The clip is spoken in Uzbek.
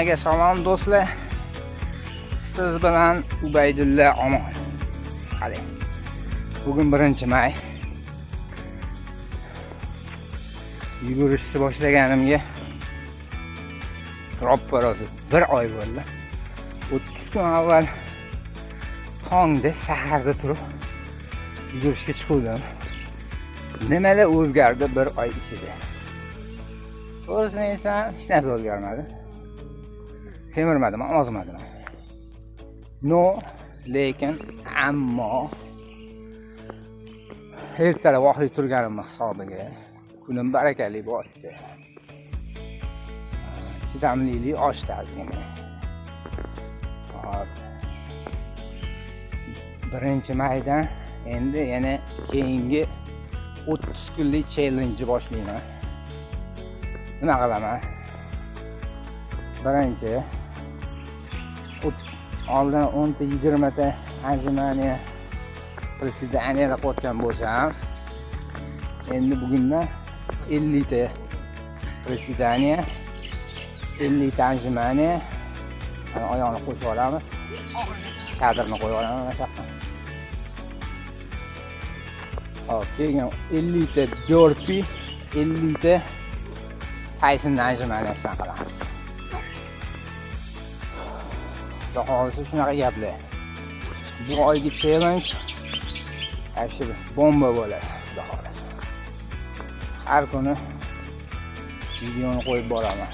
Hammaga salom do'stlar. Siz bilan Ubaydulla Omon. Qarang. Bugun 1-may. Yugurishni boshlaganimga roppa-rosa 1 oy bo'ldi. 30 kun avval tongda saharda turib yugurishga chiqdim. Nimalar o'zgardi 1 oy ichida? To'g'risini aytsam, hech narsa o'zgarmadi. Semirmadim, ozmadim. Lekin ammo ertalab vaqtli turganim hisobiga kunim barakali bo'ldi. Chidamlilik oshdi ozgina. 1-maydan endi yana keyingi 30 kunlik challenge boshlayman. Nima qilaman? Birinchi oldin 10-20 ta ajmaniya prisidaniyalar qotgan bo'lsam, endi bugundan 50 ta prisidaniya, 50 ta ajmaniya, oyoqni qo'shib olamiz. Kadrni qo'yib olamiz mana shu yoqqa. Hop, keyin 50 ta burpee, 50 ta Tyson ajmaniyasidan qilamiz. Xohlasa shunaqa gaplar. Bu oygi challenge ashir bomba bo'ladi, xudo xolasa. Har kuni videoni qo'yib boraman.